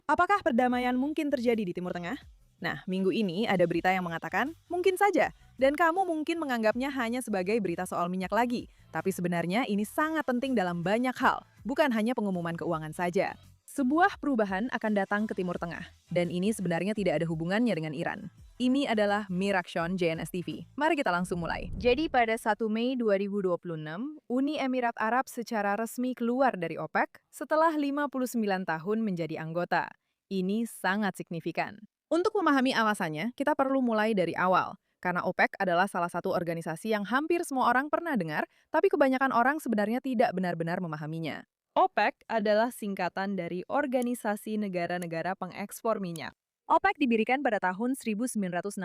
Apakah perdamaian mungkin terjadi di Timur Tengah? Nah, minggu ini ada berita yang mengatakan mungkin saja, dan kamu mungkin menganggapnya hanya sebagai berita soal minyak lagi. Tapi sebenarnya ini sangat penting dalam banyak hal, bukan hanya pengumuman keuangan saja. Sebuah perubahan akan datang ke Timur Tengah, dan ini sebenarnya tidak ada hubungannya dengan Iran. Ini adalah Miraction JNS TV. Mari kita langsung mulai. Jadi pada 1 Mei 2026, Uni Emirat Arab secara resmi keluar dari OPEC setelah 59 tahun menjadi anggota. Ini sangat signifikan. Untuk memahami alasannya, kita perlu mulai dari awal. Karena OPEC adalah salah satu organisasi yang hampir semua orang pernah dengar, tapi kebanyakan orang sebenarnya tidak benar-benar memahaminya. OPEC adalah singkatan dari Organisasi Negara-Negara Pengekspor Minyak. OPEC didirikan pada tahun 1960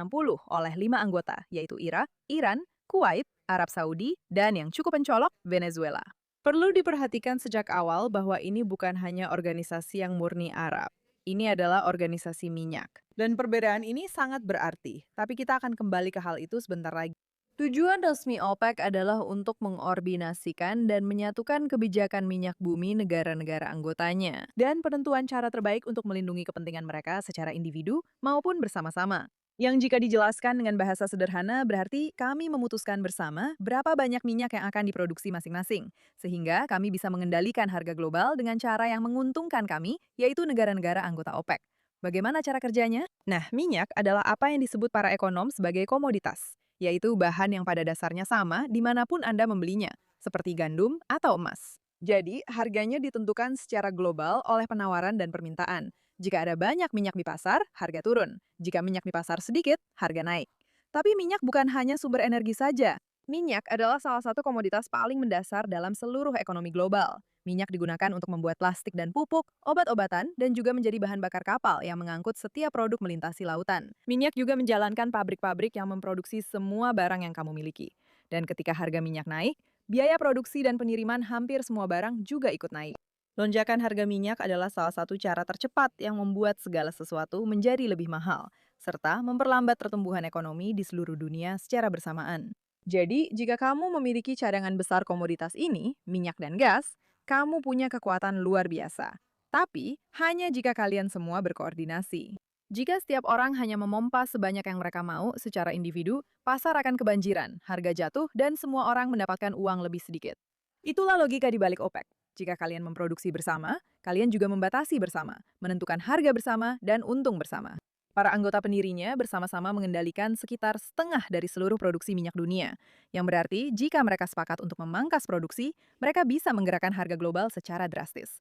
oleh 5 anggota, yaitu Irak, Iran, Kuwait, Arab Saudi, dan yang cukup mencolok, Venezuela. Perlu diperhatikan sejak awal bahwa ini bukan hanya organisasi yang murni Arab. Ini adalah organisasi minyak. Dan perbedaan ini sangat berarti, tapi kita akan kembali ke hal itu sebentar lagi. Tujuan resmi OPEC adalah untuk mengordinasikan dan menyatukan kebijakan minyak bumi negara-negara anggotanya, dan penentuan cara terbaik untuk melindungi kepentingan mereka secara individu maupun bersama-sama. Yang jika dijelaskan dengan bahasa sederhana berarti kami memutuskan bersama berapa banyak minyak yang akan diproduksi masing-masing, sehingga kami bisa mengendalikan harga global dengan cara yang menguntungkan kami, yaitu negara-negara anggota OPEC. Bagaimana cara kerjanya? Nah, minyak adalah apa yang disebut para ekonom sebagai komoditas, yaitu bahan yang pada dasarnya sama dimanapun Anda membelinya, seperti gandum atau emas. Jadi, harganya ditentukan secara global oleh penawaran dan permintaan. Jika ada banyak minyak di pasar, harga turun. Jika minyak di pasar sedikit, harga naik. Tapi minyak bukan hanya sumber energi saja. Minyak adalah salah satu komoditas paling mendasar dalam seluruh ekonomi global. Minyak digunakan untuk membuat plastik dan pupuk, obat-obatan, dan juga menjadi bahan bakar kapal yang mengangkut setiap produk melintasi lautan. Minyak juga menjalankan pabrik-pabrik yang memproduksi semua barang yang kamu miliki. Dan ketika harga minyak naik, biaya produksi dan pengiriman hampir semua barang juga ikut naik. Lonjakan harga minyak adalah salah satu cara tercepat yang membuat segala sesuatu menjadi lebih mahal, serta memperlambat pertumbuhan ekonomi di seluruh dunia secara bersamaan. Jadi, jika kamu memiliki cadangan besar komoditas ini, minyak dan gas, kamu punya kekuatan luar biasa. Tapi, hanya jika kalian semua berkoordinasi. Jika setiap orang hanya memompa sebanyak yang mereka mau secara individu, pasar akan kebanjiran, harga jatuh, dan semua orang mendapatkan uang lebih sedikit. Itulah logika di balik OPEC. Jika kalian memproduksi bersama, kalian juga membatasi bersama, menentukan harga bersama, dan untung bersama. Para anggota pendirinya bersama-sama mengendalikan sekitar setengah dari seluruh produksi minyak dunia, yang berarti jika mereka sepakat untuk memangkas produksi, mereka bisa menggerakkan harga global secara drastis.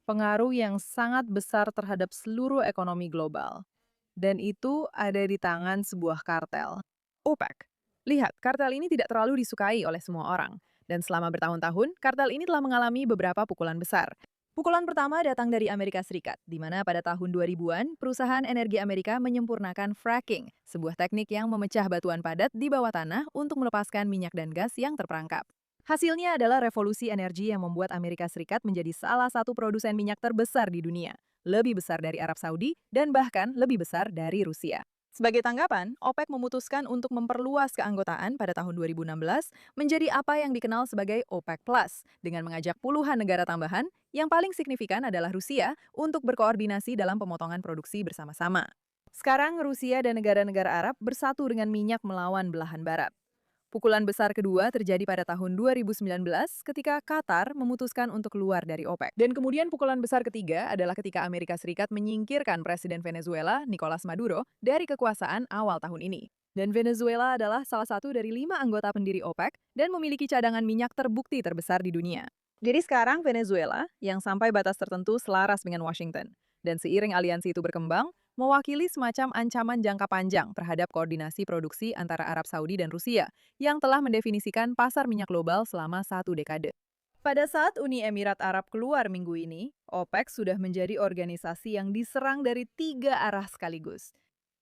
Pengaruh yang sangat besar terhadap seluruh ekonomi global. Dan itu ada di tangan sebuah kartel. OPEC. Lihat, kartel ini tidak terlalu disukai oleh semua orang. Dan selama bertahun-tahun, kartel ini telah mengalami beberapa pukulan besar. Pukulan pertama datang dari Amerika Serikat, di mana pada tahun 2000-an, perusahaan energi Amerika menyempurnakan fracking, sebuah teknik yang memecah batuan padat di bawah tanah untuk melepaskan minyak dan gas yang terperangkap. Hasilnya adalah revolusi energi yang membuat Amerika Serikat menjadi salah satu produsen minyak terbesar di dunia, lebih besar dari Arab Saudi, dan bahkan lebih besar dari Rusia. Sebagai tanggapan, OPEC memutuskan untuk memperluas keanggotaan pada tahun 2016 menjadi apa yang dikenal sebagai OPEC Plus, dengan mengajak puluhan negara tambahan, yang paling signifikan adalah Rusia, untuk berkoordinasi dalam pemotongan produksi bersama-sama. Sekarang, Rusia dan negara-negara Arab bersatu dengan minyak melawan belahan barat. Pukulan besar kedua terjadi pada tahun 2019 ketika Qatar memutuskan untuk keluar dari OPEC. Dan kemudian pukulan besar ketiga adalah ketika Amerika Serikat menyingkirkan Presiden Venezuela, Nicolas Maduro, dari kekuasaan awal tahun ini. Dan Venezuela adalah salah satu dari 5 anggota pendiri OPEC dan memiliki cadangan minyak terbukti terbesar di dunia. Jadi sekarang Venezuela, yang sampai batas tertentu selaras dengan Washington. Dan seiring aliansi itu berkembang, mewakili semacam ancaman jangka panjang terhadap koordinasi produksi antara Arab Saudi dan Rusia, yang telah mendefinisikan pasar minyak global selama 1 dekade. Pada saat Uni Emirat Arab keluar minggu ini, OPEC sudah menjadi organisasi yang diserang dari 3 arah sekaligus.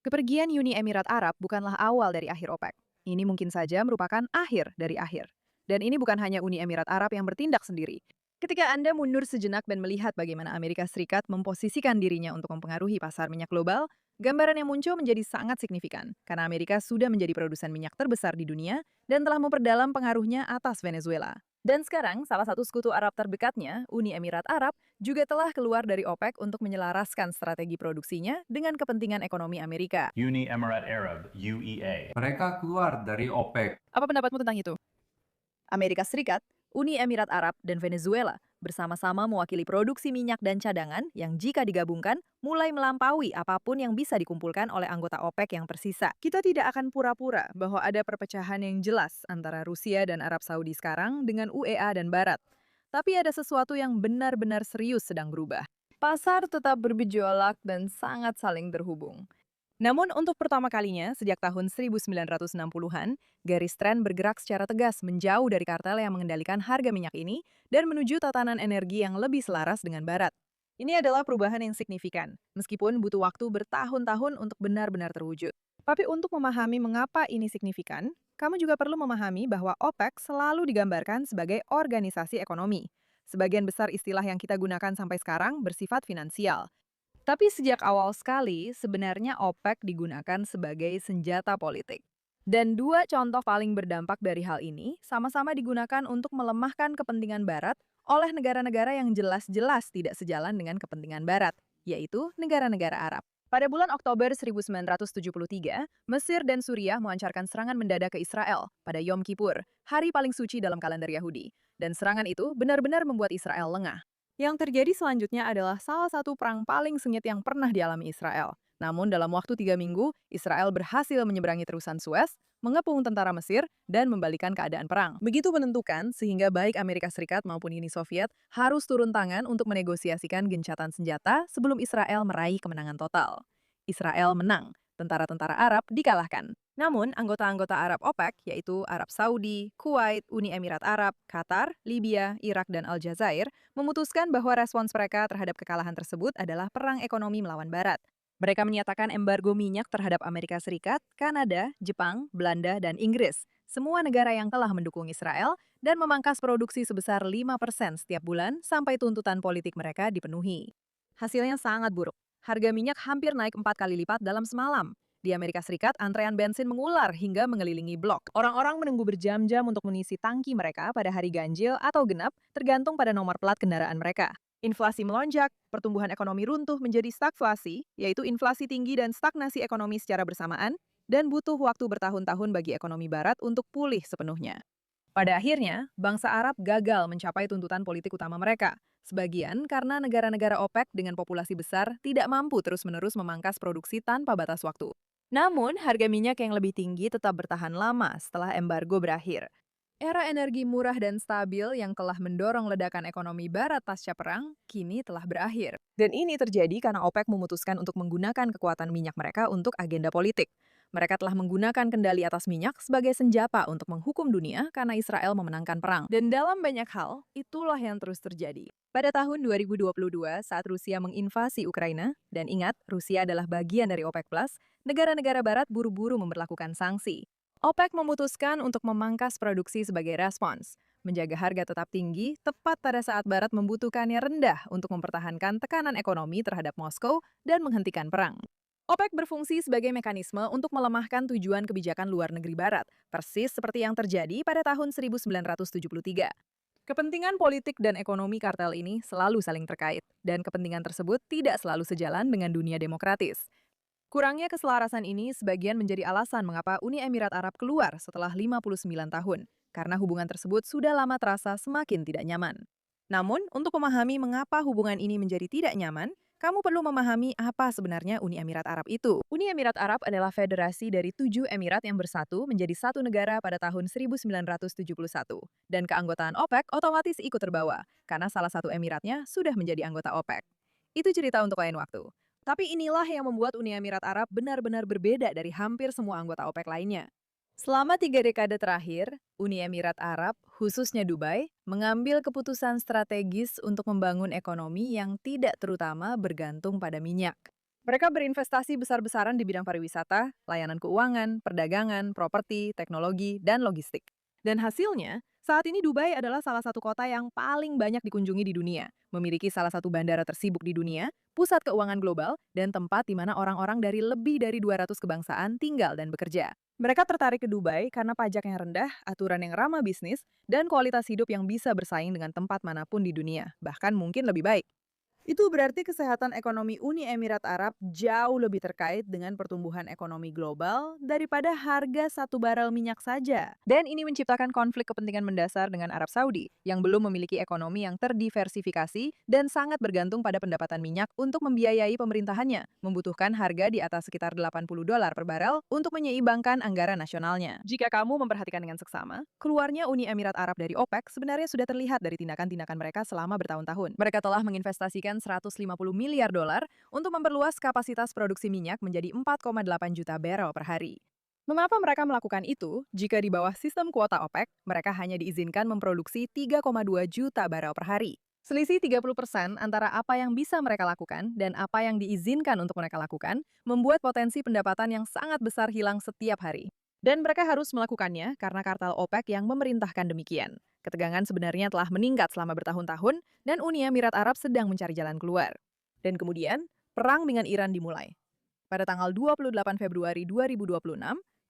Kepergian Uni Emirat Arab bukanlah awal dari akhir OPEC. Ini mungkin saja merupakan akhir dari akhir. Dan ini bukan hanya Uni Emirat Arab yang bertindak sendiri. Ketika Anda mundur sejenak dan melihat bagaimana Amerika Serikat memposisikan dirinya untuk mempengaruhi pasar minyak global, gambaran yang muncul menjadi sangat signifikan, karena Amerika sudah menjadi produsen minyak terbesar di dunia dan telah memperdalam pengaruhnya atas Venezuela. Dan sekarang, salah satu sekutu Arab terdekatnya, Uni Emirat Arab, juga telah keluar dari OPEC untuk menyelaraskan strategi produksinya dengan kepentingan ekonomi Amerika. Uni Emirat Arab, UEA. Mereka keluar dari OPEC. Apa pendapatmu tentang itu? Amerika Serikat, Uni Emirat Arab, dan Venezuela bersama-sama mewakili produksi minyak dan cadangan yang jika digabungkan mulai melampaui apapun yang bisa dikumpulkan oleh anggota OPEC yang tersisa. Kita tidak akan pura-pura bahwa ada perpecahan yang jelas antara Rusia dan Arab Saudi sekarang dengan UEA dan Barat. Tapi ada sesuatu yang benar-benar serius sedang berubah. Pasar tetap bergejolak dan sangat saling terhubung. Namun untuk pertama kalinya sejak tahun 1960-an, garis tren bergerak secara tegas menjauh dari kartel yang mengendalikan harga minyak ini dan menuju tatanan energi yang lebih selaras dengan Barat. Ini adalah perubahan yang signifikan, meskipun butuh waktu bertahun-tahun untuk benar-benar terwujud. Tapi untuk memahami mengapa ini signifikan, kamu juga perlu memahami bahwa OPEC selalu digambarkan sebagai organisasi ekonomi. Sebagian besar istilah yang kita gunakan sampai sekarang bersifat finansial. Tapi sejak awal sekali, sebenarnya OPEC digunakan sebagai senjata politik. Dan dua contoh paling berdampak dari hal ini sama-sama digunakan untuk melemahkan kepentingan Barat oleh negara-negara yang jelas-jelas tidak sejalan dengan kepentingan Barat, yaitu negara-negara Arab. Pada bulan Oktober 1973, Mesir dan Suriah melancarkan serangan mendadak ke Israel pada Yom Kippur, hari paling suci dalam kalender Yahudi. Dan serangan itu benar-benar membuat Israel lengah. Yang terjadi selanjutnya adalah salah satu perang paling sengit yang pernah dialami Israel. Namun dalam waktu 3 minggu, Israel berhasil menyeberangi terusan Suez, mengepung tentara Mesir, dan membalikan keadaan perang. Begitu menentukan sehingga baik Amerika Serikat maupun Uni Soviet harus turun tangan untuk menegosiasikan gencatan senjata sebelum Israel meraih kemenangan total. Israel menang, tentara-tentara Arab dikalahkan. Namun, anggota-anggota Arab OPEC, yaitu Arab Saudi, Kuwait, Uni Emirat Arab, Qatar, Libya, Irak, dan Aljazair, memutuskan bahwa respons mereka terhadap kekalahan tersebut adalah perang ekonomi melawan Barat. Mereka menyatakan embargo minyak terhadap Amerika Serikat, Kanada, Jepang, Belanda, dan Inggris, semua negara yang telah mendukung Israel, dan memangkas produksi sebesar 5% setiap bulan sampai tuntutan politik mereka dipenuhi. Hasilnya sangat buruk. Harga minyak hampir naik 4 kali lipat dalam semalam. Di Amerika Serikat, antrean bensin mengular hingga mengelilingi blok. Orang-orang menunggu berjam-jam untuk mengisi tangki mereka pada hari ganjil atau genap, tergantung pada nomor plat kendaraan mereka. Inflasi melonjak, pertumbuhan ekonomi runtuh menjadi stagflasi, yaitu inflasi tinggi dan stagnasi ekonomi secara bersamaan, dan butuh waktu bertahun-tahun bagi ekonomi Barat untuk pulih sepenuhnya. Pada akhirnya, bangsa Arab gagal mencapai tuntutan politik utama mereka. Sebagian karena negara-negara OPEC dengan populasi besar tidak mampu terus-menerus memangkas produksi tanpa batas waktu. Namun, harga minyak yang lebih tinggi tetap bertahan lama setelah embargo berakhir. Era energi murah dan stabil yang telah mendorong ledakan ekonomi Barat pasca perang, kini telah berakhir. Dan ini terjadi karena OPEC memutuskan untuk menggunakan kekuatan minyak mereka untuk agenda politik. Mereka telah menggunakan kendali atas minyak sebagai senjata untuk menghukum dunia karena Israel memenangkan perang. Dan dalam banyak hal, itulah yang terus terjadi. Pada tahun 2022, saat Rusia menginvasi Ukraina, dan ingat, Rusia adalah bagian dari OPEC+, negara-negara Barat buru-buru memberlakukan sanksi. OPEC memutuskan untuk memangkas produksi sebagai respons, menjaga harga tetap tinggi tepat pada saat Barat membutuhkannya rendah untuk mempertahankan tekanan ekonomi terhadap Moskow dan menghentikan perang. OPEC berfungsi sebagai mekanisme untuk melemahkan tujuan kebijakan luar negeri Barat, persis seperti yang terjadi pada tahun 1973. Kepentingan politik dan ekonomi kartel ini selalu saling terkait, dan kepentingan tersebut tidak selalu sejalan dengan dunia demokratis. Kurangnya keselarasan ini sebagian menjadi alasan mengapa Uni Emirat Arab keluar setelah 59 tahun, karena hubungan tersebut sudah lama terasa semakin tidak nyaman. Namun, untuk memahami mengapa hubungan ini menjadi tidak nyaman, kamu perlu memahami apa sebenarnya Uni Emirat Arab itu. Uni Emirat Arab adalah federasi dari 7 emirat yang bersatu menjadi satu negara pada tahun 1971. Dan keanggotaan OPEC otomatis ikut terbawa, karena salah satu emiratnya sudah menjadi anggota OPEC. Itu cerita untuk lain waktu. Tapi inilah yang membuat Uni Emirat Arab benar-benar berbeda dari hampir semua anggota OPEC lainnya. Selama 3 dekade terakhir, Uni Emirat Arab, khususnya Dubai, mengambil keputusan strategis untuk membangun ekonomi yang tidak terutama bergantung pada minyak. Mereka berinvestasi besar-besaran di bidang pariwisata, layanan keuangan, perdagangan, properti, teknologi, dan logistik. Dan hasilnya, Saat ini Dubai adalah salah satu kota yang paling banyak dikunjungi di dunia, memiliki salah satu bandara tersibuk di dunia, pusat keuangan global, dan tempat di mana orang-orang dari lebih dari 200 kebangsaan tinggal dan bekerja. Mereka tertarik ke Dubai karena pajak yang rendah, aturan yang ramah bisnis, dan kualitas hidup yang bisa bersaing dengan tempat manapun di dunia, bahkan mungkin lebih baik. Itu berarti kesehatan ekonomi Uni Emirat Arab jauh lebih terkait dengan pertumbuhan ekonomi global daripada harga satu barel minyak saja. Dan ini menciptakan konflik kepentingan mendasar dengan Arab Saudi, yang belum memiliki ekonomi yang terdiversifikasi dan sangat bergantung pada pendapatan minyak untuk membiayai pemerintahannya, membutuhkan harga di atas sekitar $80 per barel untuk menyeimbangkan anggaran nasionalnya. Jika kamu memperhatikan dengan seksama, keluarnya Uni Emirat Arab dari OPEC sebenarnya sudah terlihat dari tindakan-tindakan mereka selama bertahun-tahun. Mereka telah menginvestasikan $150 miliar untuk memperluas kapasitas produksi minyak menjadi 4,8 juta barel per hari. Mengapa mereka melakukan itu? Jika di bawah sistem kuota OPEC, mereka hanya diizinkan memproduksi 3,2 juta barel per hari. Selisih 30% antara apa yang bisa mereka lakukan dan apa yang diizinkan untuk mereka lakukan, membuat potensi pendapatan yang sangat besar hilang setiap hari. Dan mereka harus melakukannya karena kartel OPEC yang memerintahkan demikian. Ketegangan sebenarnya telah meningkat selama bertahun-tahun dan Uni Emirat Arab sedang mencari jalan keluar. Dan kemudian, perang dengan Iran dimulai. Pada tanggal 28 Februari 2026,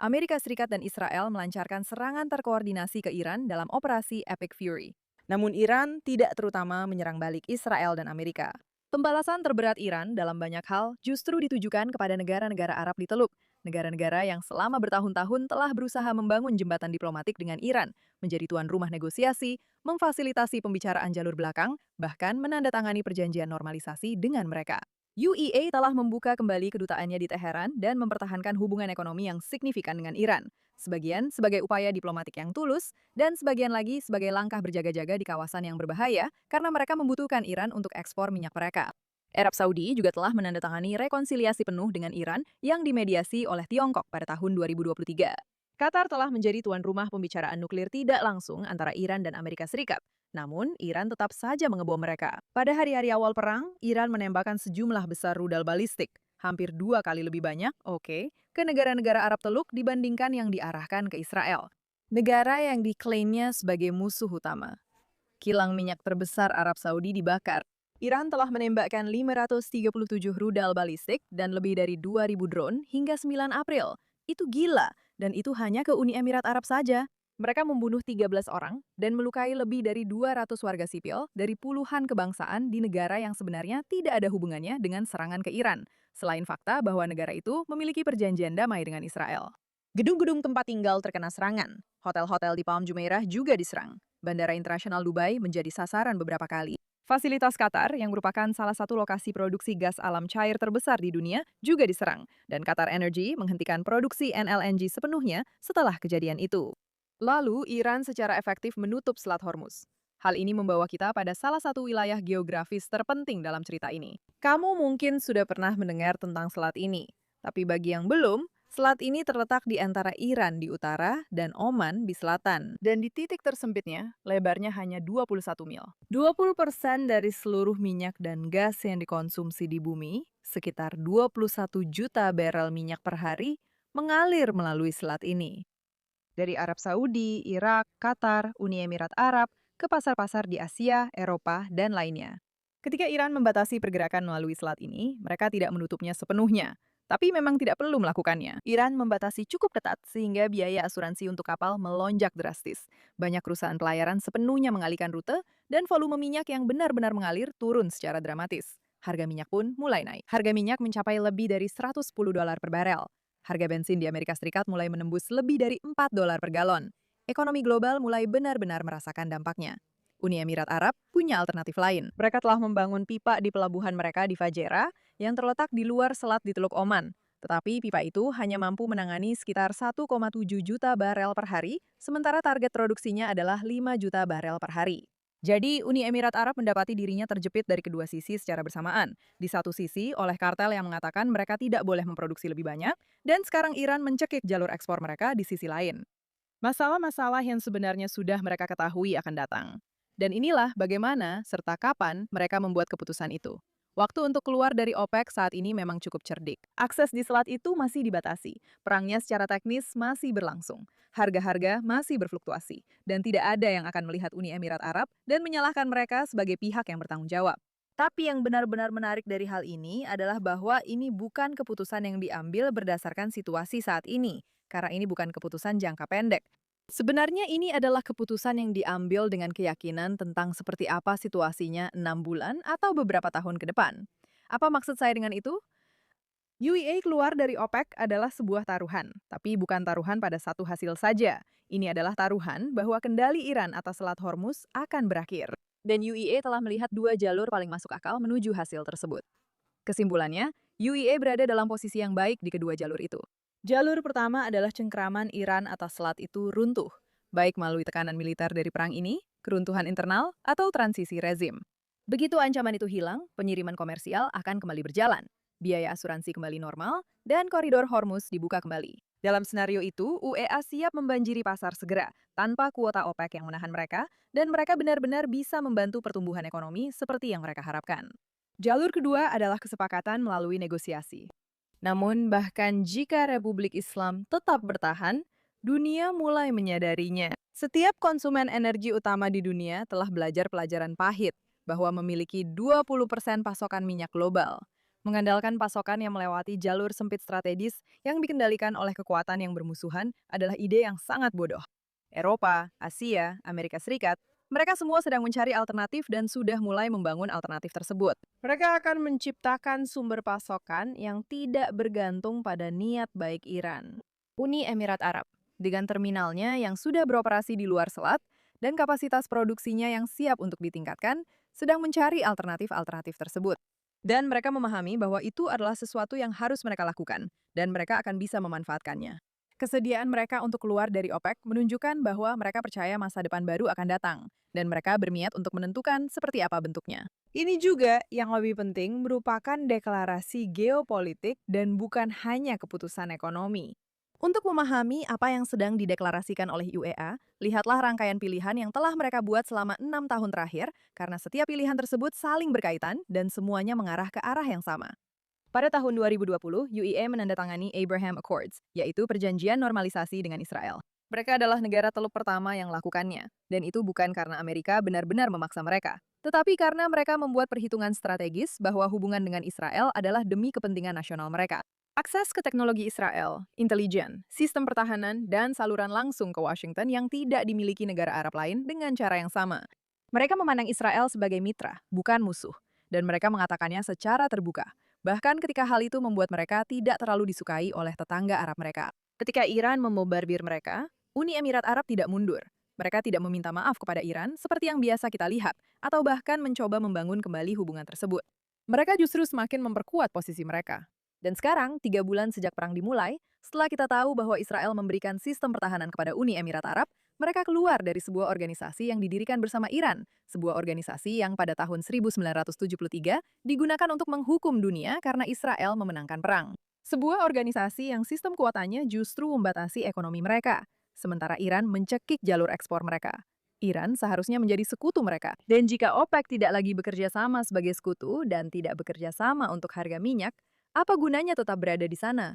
Amerika Serikat dan Israel melancarkan serangan terkoordinasi ke Iran dalam operasi Epic Fury. Namun Iran tidak terutama menyerang balik Israel dan Amerika. Pembalasan terberat Iran dalam banyak hal justru ditujukan kepada negara-negara Arab di Teluk, negara-negara yang selama bertahun-tahun telah berusaha membangun jembatan diplomatik dengan Iran, menjadi tuan rumah negosiasi, memfasilitasi pembicaraan jalur belakang, bahkan menandatangani perjanjian normalisasi dengan mereka. UEA telah membuka kembali kedutaannya di Teheran dan mempertahankan hubungan ekonomi yang signifikan dengan Iran. Sebagian sebagai upaya diplomatik yang tulus, dan sebagian lagi sebagai langkah berjaga-jaga di kawasan yang berbahaya karena mereka membutuhkan Iran untuk ekspor minyak mereka. Arab Saudi juga telah menandatangani rekonsiliasi penuh dengan Iran yang dimediasi oleh Tiongkok pada tahun 2023. Qatar telah menjadi tuan rumah pembicaraan nuklir tidak langsung antara Iran dan Amerika Serikat. Namun, Iran tetap saja mengebom mereka. Pada hari-hari awal perang, Iran menembakkan sejumlah besar rudal balistik, hampir 2 kali lebih banyak, ke negara-negara Arab Teluk dibandingkan yang diarahkan ke Israel. Negara yang diklaimnya sebagai musuh utama. Kilang minyak terbesar Arab Saudi dibakar. Iran telah menembakkan 537 rudal balistik dan lebih dari 2.000 drone hingga 9 April. Itu gila, dan itu hanya ke Uni Emirat Arab saja. Mereka membunuh 13 orang dan melukai lebih dari 200 warga sipil dari puluhan kebangsaan di negara yang sebenarnya tidak ada hubungannya dengan serangan ke Iran, selain fakta bahwa negara itu memiliki perjanjian damai dengan Israel. Gedung-gedung tempat tinggal terkena serangan. Hotel-hotel di Palm Jumeirah juga diserang. Bandara Internasional Dubai menjadi sasaran beberapa kali. Fasilitas Qatar, yang merupakan salah satu lokasi produksi gas alam cair terbesar di dunia, juga diserang. Dan Qatar Energy menghentikan produksi NLNG sepenuhnya setelah kejadian itu. Lalu, Iran secara efektif menutup Selat Hormuz. Hal ini membawa kita pada salah satu wilayah geografis terpenting dalam cerita ini. Kamu mungkin sudah pernah mendengar tentang selat ini, tapi bagi yang belum, selat ini terletak di antara Iran di utara dan Oman di selatan. Dan di titik tersempitnya, lebarnya hanya 21 mil. 20% dari seluruh minyak dan gas yang dikonsumsi di bumi, sekitar 21 juta barel minyak per hari, mengalir melalui selat ini. Dari Arab Saudi, Irak, Qatar, Uni Emirat Arab, ke pasar-pasar di Asia, Eropa, dan lainnya. Ketika Iran membatasi pergerakan melalui selat ini, mereka tidak menutupnya sepenuhnya. Tapi memang tidak perlu melakukannya. Iran membatasi cukup ketat sehingga biaya asuransi untuk kapal melonjak drastis. Banyak perusahaan pelayaran sepenuhnya mengalihkan rute, dan volume minyak yang benar-benar mengalir turun secara dramatis. Harga minyak pun mulai naik. Harga minyak mencapai lebih dari $110 per barel. Harga bensin di Amerika Serikat mulai menembus lebih dari $4 per galon. Ekonomi global mulai benar-benar merasakan dampaknya. Uni Emirat Arab punya alternatif lain. Mereka telah membangun pipa di pelabuhan mereka di Fajera yang terletak di luar selat di Teluk Oman. Tetapi pipa itu hanya mampu menangani sekitar 1,7 juta barel per hari, sementara target produksinya adalah 5 juta barel per hari. Jadi, Uni Emirat Arab mendapati dirinya terjepit dari kedua sisi secara bersamaan. Di satu sisi, oleh kartel yang mengatakan mereka tidak boleh memproduksi lebih banyak, dan sekarang Iran mencekik jalur ekspor mereka di sisi lain. Masalah-masalah yang sebenarnya sudah mereka ketahui akan datang. Dan inilah bagaimana serta kapan mereka membuat keputusan itu. Waktu untuk keluar dari OPEC saat ini memang cukup cerdik. Akses di selat itu masih dibatasi. Perangnya secara teknis masih berlangsung. Harga-harga masih berfluktuasi. Dan tidak ada yang akan melihat Uni Emirat Arab dan menyalahkan mereka sebagai pihak yang bertanggung jawab. Tapi yang benar-benar menarik dari hal ini adalah bahwa ini bukan keputusan yang diambil berdasarkan situasi saat ini, karena ini bukan keputusan jangka pendek. Sebenarnya ini adalah keputusan yang diambil dengan keyakinan tentang seperti apa situasinya 6 bulan atau beberapa tahun ke depan. Apa maksud saya dengan itu? UEA keluar dari OPEC adalah sebuah taruhan, tapi bukan taruhan pada satu hasil saja. Ini adalah taruhan bahwa kendali Iran atas Selat Hormuz akan berakhir. Dan UEA telah melihat dua jalur paling masuk akal menuju hasil tersebut. Kesimpulannya, UEA berada dalam posisi yang baik di kedua jalur itu. Jalur pertama adalah cengkraman Iran atas selat itu runtuh, baik melalui tekanan militer dari perang ini, keruntuhan internal, atau transisi rezim. Begitu ancaman itu hilang, pengiriman komersial akan kembali berjalan, biaya asuransi kembali normal, dan koridor Hormuz dibuka kembali. Dalam senario itu, UEA siap membanjiri pasar segera, tanpa kuota OPEC yang menahan mereka, dan mereka benar-benar bisa membantu pertumbuhan ekonomi seperti yang mereka harapkan. Jalur kedua adalah kesepakatan melalui negosiasi. Namun, bahkan jika Republik Islam tetap bertahan, dunia mulai menyadarinya. Setiap konsumen energi utama di dunia telah belajar pelajaran pahit bahwa memiliki 20% pasokan minyak global. Mengandalkan pasokan yang melewati jalur sempit strategis yang dikendalikan oleh kekuatan yang bermusuhan adalah ide yang sangat bodoh. Eropa, Asia, Amerika Serikat, mereka semua sedang mencari alternatif dan sudah mulai membangun alternatif tersebut. Mereka akan menciptakan sumber pasokan yang tidak bergantung pada niat baik Iran. Uni Emirat Arab, dengan terminalnya yang sudah beroperasi di luar selat dan kapasitas produksinya yang siap untuk ditingkatkan, sedang mencari alternatif-alternatif tersebut. Dan mereka memahami bahwa itu adalah sesuatu yang harus mereka lakukan, dan mereka akan bisa memanfaatkannya. Kesediaan mereka untuk keluar dari OPEC menunjukkan bahwa mereka percaya masa depan baru akan datang, dan mereka berniat untuk menentukan seperti apa bentuknya. Ini juga yang lebih penting merupakan deklarasi geopolitik dan bukan hanya keputusan ekonomi. Untuk memahami apa yang sedang dideklarasikan oleh UEA, lihatlah rangkaian pilihan yang telah mereka buat selama 6 tahun terakhir, karena setiap pilihan tersebut saling berkaitan dan semuanya mengarah ke arah yang sama. Pada tahun 2020, UEA menandatangani Abraham Accords, yaitu perjanjian normalisasi dengan Israel. Mereka adalah negara teluk pertama yang melakukannya, dan itu bukan karena Amerika benar-benar memaksa mereka, tetapi karena mereka membuat perhitungan strategis bahwa hubungan dengan Israel adalah demi kepentingan nasional mereka. Akses ke teknologi Israel, intelijen, sistem pertahanan, dan saluran langsung ke Washington yang tidak dimiliki negara Arab lain dengan cara yang sama. Mereka memandang Israel sebagai mitra, bukan musuh, dan mereka mengatakannya secara terbuka. Bahkan ketika hal itu membuat mereka tidak terlalu disukai oleh tetangga Arab mereka. Ketika Iran membombardir mereka, Uni Emirat Arab tidak mundur. Mereka tidak meminta maaf kepada Iran seperti yang biasa kita lihat, atau bahkan mencoba membangun kembali hubungan tersebut. Mereka justru semakin memperkuat posisi mereka. Dan sekarang, 3 bulan sejak perang dimulai, setelah kita tahu bahwa Israel memberikan sistem pertahanan kepada Uni Emirat Arab, mereka keluar dari sebuah organisasi yang didirikan bersama Iran, sebuah organisasi yang pada tahun 1973 digunakan untuk menghukum dunia karena Israel memenangkan perang. Sebuah organisasi yang sistem kuotanya justru membatasi ekonomi mereka, sementara Iran mencekik jalur ekspor mereka. Iran seharusnya menjadi sekutu mereka. Dan jika OPEC tidak lagi bekerja sama sebagai sekutu dan tidak bekerja sama untuk harga minyak, apa gunanya tetap berada di sana?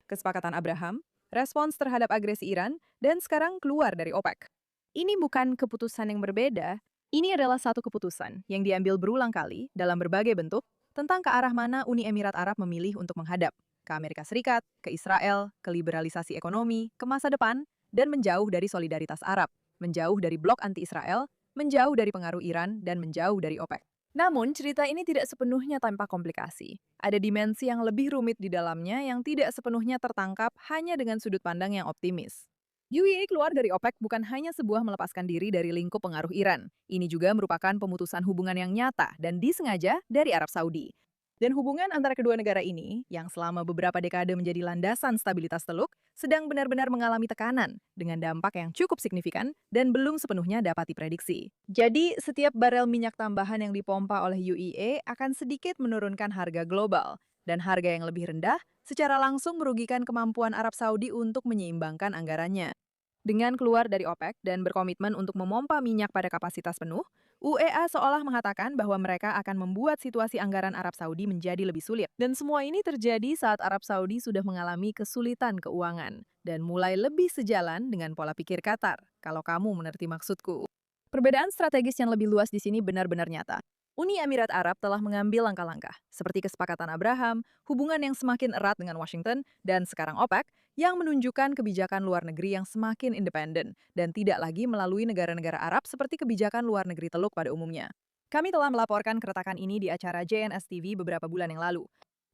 Kesepakatan Abraham, respons terhadap agresi Iran, dan sekarang keluar dari OPEC. Ini bukan keputusan yang berbeda, ini adalah satu keputusan yang diambil berulang kali dalam berbagai bentuk tentang ke arah mana Uni Emirat Arab memilih untuk menghadap, ke Amerika Serikat, ke Israel, ke liberalisasi ekonomi, ke masa depan, dan menjauh dari solidaritas Arab, menjauh dari blok anti-Israel, menjauh dari pengaruh Iran, dan menjauh dari OPEC. Namun, cerita ini tidak sepenuhnya tanpa komplikasi. Ada dimensi yang lebih rumit di dalamnya yang tidak sepenuhnya tertangkap hanya dengan sudut pandang yang optimis. UEA keluar dari OPEC bukan hanya sebuah melepaskan diri dari lingkup pengaruh Iran. Ini juga merupakan pemutusan hubungan yang nyata dan disengaja dari Arab Saudi. Dan hubungan antara kedua negara ini, yang selama beberapa dekade menjadi landasan stabilitas Teluk, sedang benar-benar mengalami tekanan dengan dampak yang cukup signifikan dan belum sepenuhnya dapat diprediksi. Jadi, setiap barel minyak tambahan yang dipompa oleh UEA akan sedikit menurunkan harga global, dan harga yang lebih rendah secara langsung merugikan kemampuan Arab Saudi untuk menyeimbangkan anggarannya. Dengan keluar dari OPEC dan berkomitmen untuk memompa minyak pada kapasitas penuh, UEA seolah mengatakan bahwa mereka akan membuat situasi anggaran Arab Saudi menjadi lebih sulit. Dan semua ini terjadi saat Arab Saudi sudah mengalami kesulitan keuangan dan mulai lebih sejalan dengan pola pikir Qatar, kalau kamu mengerti maksudku. Perbedaan strategis yang lebih luas di sini benar-benar nyata. Uni Emirat Arab telah mengambil langkah-langkah, seperti kesepakatan Abraham, hubungan yang semakin erat dengan Washington, dan sekarang OPEC, yang menunjukkan kebijakan luar negeri yang semakin independen, dan tidak lagi melalui negara-negara Arab seperti kebijakan luar negeri Teluk pada umumnya. Kami telah melaporkan keretakan ini di acara JNS TV beberapa bulan yang lalu.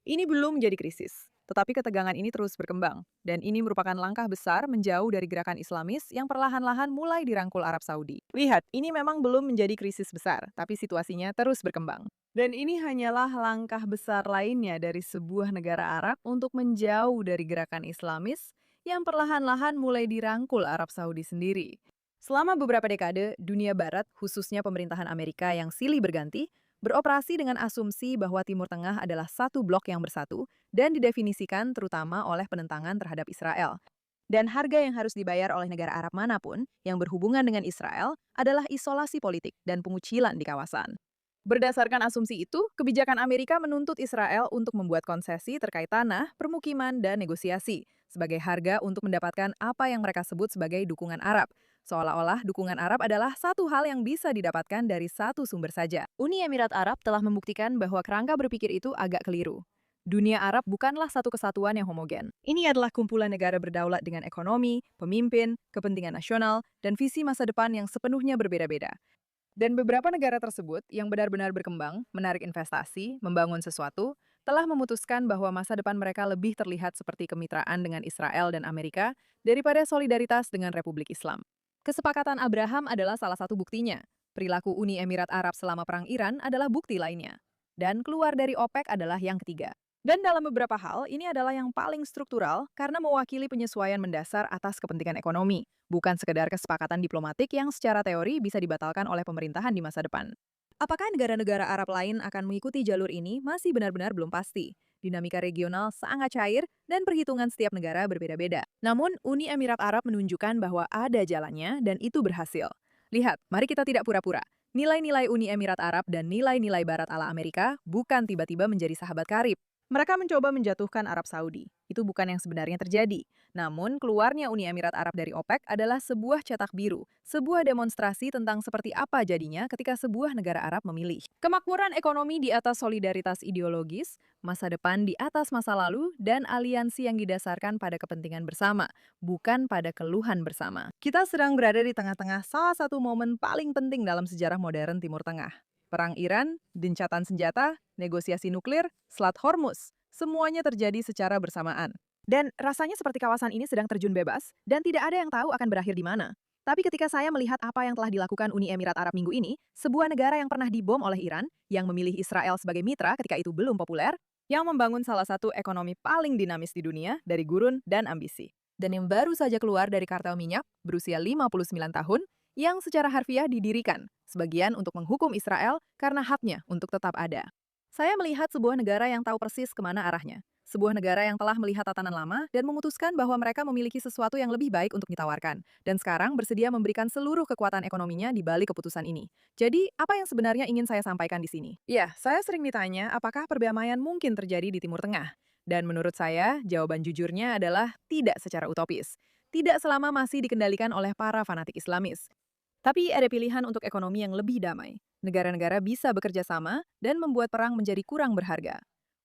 Ini belum menjadi krisis, tetapi ketegangan ini terus berkembang, dan ini merupakan langkah besar menjauh dari gerakan Islamis yang perlahan-lahan mulai dirangkul Arab Saudi. Lihat, ini memang belum menjadi krisis besar, tapi situasinya terus berkembang. Dan ini hanyalah langkah besar lainnya dari sebuah negara Arab untuk menjauh dari gerakan Islamis yang perlahan-lahan mulai dirangkul Arab Saudi sendiri. Selama beberapa dekade, dunia Barat, khususnya pemerintahan Amerika yang silih berganti, beroperasi dengan asumsi bahwa Timur Tengah adalah satu blok yang bersatu dan didefinisikan terutama oleh penentangan terhadap Israel. Dan harga yang harus dibayar oleh negara Arab manapun yang berhubungan dengan Israel adalah isolasi politik dan pengucilan di kawasan. Berdasarkan asumsi itu, kebijakan Amerika menuntut Israel untuk membuat konsesi terkait tanah, permukiman, dan negosiasi sebagai harga untuk mendapatkan apa yang mereka sebut sebagai dukungan Arab. Seolah-olah dukungan Arab adalah satu hal yang bisa didapatkan dari satu sumber saja. Uni Emirat Arab telah membuktikan bahwa kerangka berpikir itu agak keliru. Dunia Arab bukanlah satu kesatuan yang homogen. Ini adalah kumpulan negara berdaulat dengan ekonomi, pemimpin, kepentingan nasional, dan visi masa depan yang sepenuhnya berbeda-beda. Dan beberapa negara tersebut yang benar-benar berkembang, menarik investasi, membangun sesuatu, telah memutuskan bahwa masa depan mereka lebih terlihat seperti kemitraan dengan Israel dan Amerika daripada solidaritas dengan Republik Islam. Kesepakatan Abraham adalah salah satu buktinya. Perilaku Uni Emirat Arab selama Perang Iran adalah bukti lainnya. Dan keluar dari OPEC adalah yang ketiga. Dan dalam beberapa hal, ini adalah yang paling struktural karena mewakili penyesuaian mendasar atas kepentingan ekonomi, bukan sekedar kesepakatan diplomatik yang secara teori bisa dibatalkan oleh pemerintahan di masa depan. Apakah negara-negara Arab lain akan mengikuti jalur ini masih benar-benar belum pasti. Dinamika regional sangat cair dan perhitungan setiap negara berbeda-beda. Namun, Uni Emirat Arab menunjukkan bahwa ada jalannya dan itu berhasil. Lihat, mari kita tidak pura-pura. Nilai-nilai Uni Emirat Arab dan nilai-nilai Barat ala Amerika bukan tiba-tiba menjadi sahabat karib. Mereka mencoba menjatuhkan Arab Saudi. Itu bukan yang sebenarnya terjadi. Namun, keluarnya Uni Emirat Arab dari OPEC adalah sebuah cetak biru, sebuah demonstrasi tentang seperti apa jadinya ketika sebuah negara Arab memilih. Kemakmuran ekonomi di atas solidaritas ideologis, masa depan di atas masa lalu, dan aliansi yang didasarkan pada kepentingan bersama, bukan pada keluhan bersama. Kita sedang berada di tengah-tengah salah satu momen paling penting dalam sejarah modern Timur Tengah. Perang Iran, gencatan senjata, negosiasi nuklir, Selat Hormuz, semuanya terjadi secara bersamaan. Dan rasanya seperti kawasan ini sedang terjun bebas, dan tidak ada yang tahu akan berakhir di mana. Tapi ketika saya melihat apa yang telah dilakukan Uni Emirat Arab minggu ini, sebuah negara yang pernah dibom oleh Iran, yang memilih Israel sebagai mitra ketika itu belum populer, yang membangun salah satu ekonomi paling dinamis di dunia dari gurun dan ambisi. Dan yang baru saja keluar dari kartel minyak, berusia 59 tahun, yang secara harfiah didirikan, sebagian untuk menghukum Israel karena haknya untuk tetap ada. Saya melihat sebuah negara yang tahu persis kemana arahnya. Sebuah negara yang telah melihat tatanan lama dan memutuskan bahwa mereka memiliki sesuatu yang lebih baik untuk ditawarkan. Dan sekarang bersedia memberikan seluruh kekuatan ekonominya di balik keputusan ini. Jadi, apa yang sebenarnya ingin saya sampaikan di sini? Ya, saya sering ditanya apakah perdamaian mungkin terjadi di Timur Tengah. Dan menurut saya, jawaban jujurnya adalah tidak secara utopis. Tidak selama masih dikendalikan oleh para fanatik Islamis. Tapi ada pilihan untuk ekonomi yang lebih damai. Negara-negara bisa bekerja sama dan membuat perang menjadi kurang berharga.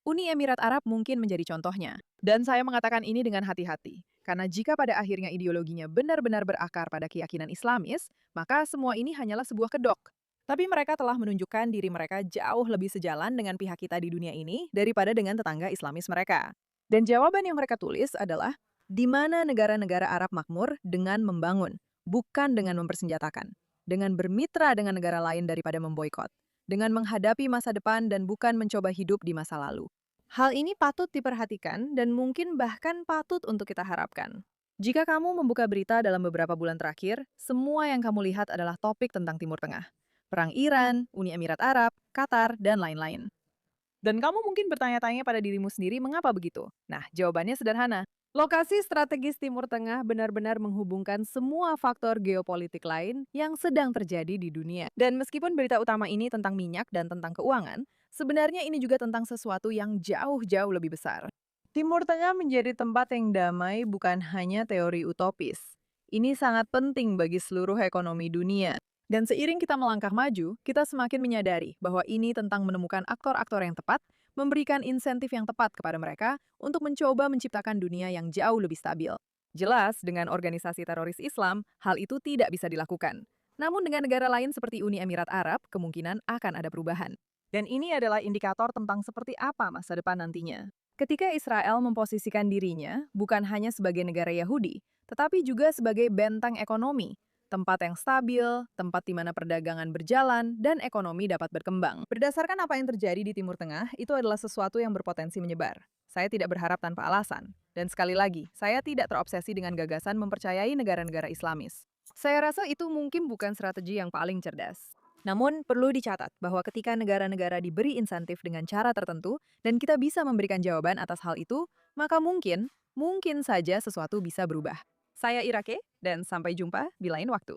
Uni Emirat Arab mungkin menjadi contohnya. Dan saya mengatakan ini dengan hati-hati. Karena jika pada akhirnya ideologinya benar-benar berakar pada keyakinan Islamis, maka semua ini hanyalah sebuah kedok. Tapi mereka telah menunjukkan diri mereka jauh lebih sejalan dengan pihak kita di dunia ini daripada dengan tetangga Islamis mereka. Dan jawaban yang mereka tulis adalah, di mana negara-negara Arab makmur dengan membangun, bukan dengan mempersenjatakan, dengan bermitra dengan negara lain daripada memboikot, dengan menghadapi masa depan dan bukan mencoba hidup di masa lalu. Hal ini patut diperhatikan dan mungkin bahkan patut untuk kita harapkan. Jika kamu membuka berita dalam beberapa bulan terakhir, semua yang kamu lihat adalah topik tentang Timur Tengah. Perang Iran, Uni Emirat Arab, Qatar, dan lain-lain. Dan kamu mungkin bertanya-tanya pada dirimu sendiri mengapa begitu? Nah, jawabannya sederhana. Lokasi strategis Timur Tengah benar-benar menghubungkan semua faktor geopolitik lain yang sedang terjadi di dunia. Dan meskipun berita utama ini tentang minyak dan tentang keuangan, sebenarnya ini juga tentang sesuatu yang jauh-jauh lebih besar. Timur Tengah menjadi tempat yang damai bukan hanya teori utopis. Ini sangat penting bagi seluruh ekonomi dunia. Dan seiring kita melangkah maju, kita semakin menyadari bahwa ini tentang menemukan aktor-aktor yang tepat, memberikan insentif yang tepat kepada mereka untuk mencoba menciptakan dunia yang jauh lebih stabil. Jelas, dengan organisasi teroris Islam, hal itu tidak bisa dilakukan. Namun dengan negara lain seperti Uni Emirat Arab, kemungkinan akan ada perubahan. Dan ini adalah indikator tentang seperti apa masa depan nantinya. Ketika Israel memposisikan dirinya bukan hanya sebagai negara Yahudi, tetapi juga sebagai benteng ekonomi, tempat yang stabil, tempat di mana perdagangan berjalan, dan ekonomi dapat berkembang. Berdasarkan apa yang terjadi di Timur Tengah, itu adalah sesuatu yang berpotensi menyebar. Saya tidak berharap tanpa alasan. Dan sekali lagi, saya tidak terobsesi dengan gagasan mempercayai negara-negara Islamis. Saya rasa itu mungkin bukan strategi yang paling cerdas. Namun, perlu dicatat bahwa ketika negara-negara diberi insentif dengan cara tertentu, dan kita bisa memberikan jawaban atas hal itu, maka mungkin saja sesuatu bisa berubah. Saya Irake, dan sampai jumpa di lain waktu.